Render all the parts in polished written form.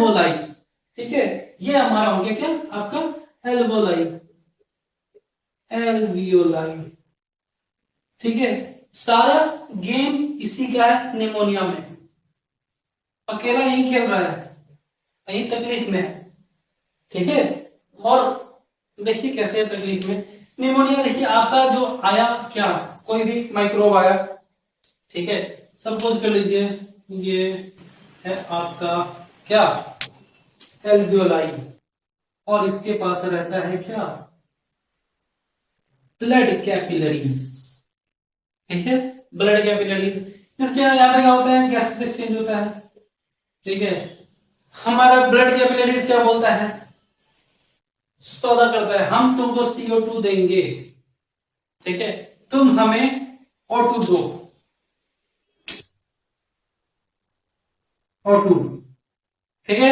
Alveoli, ठीक है, ये हमारा हो गया क्या आपका एल्वोलाई, एल्वियोलाई, ठीक है। सारा गेम इसी का है निमोनिया में, अकेला यही खेल रहा है, यही तकलीफ में है, ठीक है। और देखिए कैसे है तकलीफ में निमोनिया, देखिए आपका जो आया क्या, कोई भी माइक्रोब आया, ठीक है, सपोज कर लीजिए ये है आपका क्या एल्वियोलाई, और इसके पास रहता है क्या ब्लड कैपिलरीज, ठीक है, ब्लड कैपिलरीज, इसके यहाँ पे क्या होता है गैसेस एक्सचेंज होता है, ठीक है। हमारा ब्लड कैपिलरीज क्या बोलता है, सौदा करता है, हम तुमको CO2 देंगे, ठीक है, तुम हमें O2 दो, O2, ठीक है।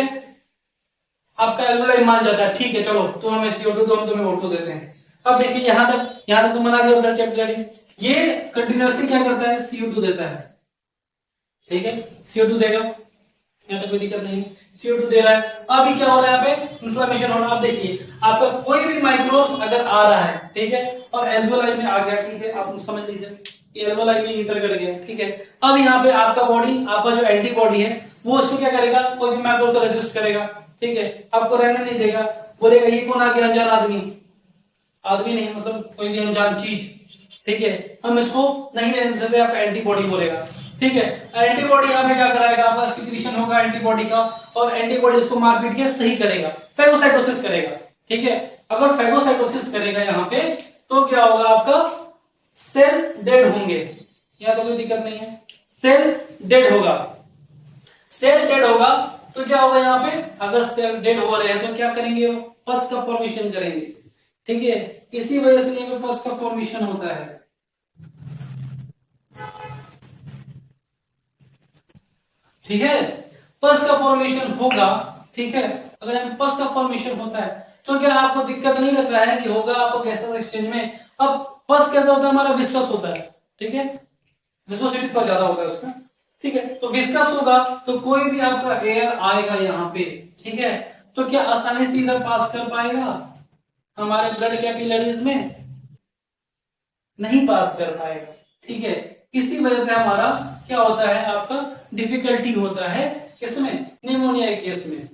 आपका एल्वोलाई मान जाता है, ठीक है चलो तुम हमें CO2 दो, हम तुम्हें O2 देते हैं। अब देखिए यहां तक तो मना दिया ब्लड कैपिलरीज, ये कंटिन्यूअसली क्या करता है CO2 देता है, ठीक है, CO2 देगा, यहाँ तो कोई दिक्कत नहीं, CO2 दे रहा है। अभी क्या हो रहा है यहाँ पे इन्फ्लेमेशन हो रहा है। आप देखिए आपका कोई भी माइक्रोब्स अगर आ रहा है, ठीक है, और एल्वोलाई में आ गया, ठीक है, आप समझ लीजिए ये एल्वोलाई में इंटर कर गया, ठीक है। अब यहाँ पे आपका बॉडी, आपका जो एंटीबॉडी है वो उसको क्या करेगा, कोई भी माइक्रोब को रेजिस्ट करेगा, ठीक है, आपको रहने नहीं देगा, बोलेगा ये कौन आ गया अनजान आदमी, आदमी नहीं मतलब कोई भी अनजान चीज, ठीक है, हम इसको नहीं रहने सकते, आपका एंटीबॉडी बोलेगा, ठीक है। एंटीबॉडी यहाँ पे क्या कराएगा, आपका सिक्रीशन होगा एंटीबॉडी का, और एंटीबॉडी इसको मार पीट के सही करेगा, फैगोसाइटोसिस करेगा, ठीक है। अगर फैगोसाइटोसिस करेगा यहाँ पे तो क्या होगा, आपका सेल डेड होंगे, यहाँ तो कोई दिक्कत नहीं है, सेल डेड होगा, सेल डेड होगा तो क्या होगा यहाँ पे, अगर सेल डेड हो रहे हैं तो क्या करेंगे, वो पस का फॉर्मेशन करेंगे, ठीक है, इसी वजह से यहाँ पे पस का फॉर्मेशन होता है, ठीक है, पस का फॉर्मेशन होगा, ठीक है। अगर यहाँ पस का फॉर्मेशन होता है तो क्या आपको दिक्कत नहीं लग रहा है कि होगा आपको गैसेस एक्सचेंज में। अब पस कैसा होता है, हमारा विस्कस होता है, ठीक है, विस्कोसिटी थोड़ा ज्यादा होता है उसका, ठीक है, तो विस्कस होगा तो कोई भी आपका एयर आएगा यहाँ पे, ठीक है, तो क्या आसानी से इधर पास कर पाएगा, हमारे ब्लड कैपिलरीज में नहीं पास कर पाएगा, ठीक है। इसी वजह से हमारा क्या होता है, आपका डिफिकल्टी होता है किसमें, निमोनिया के केस में।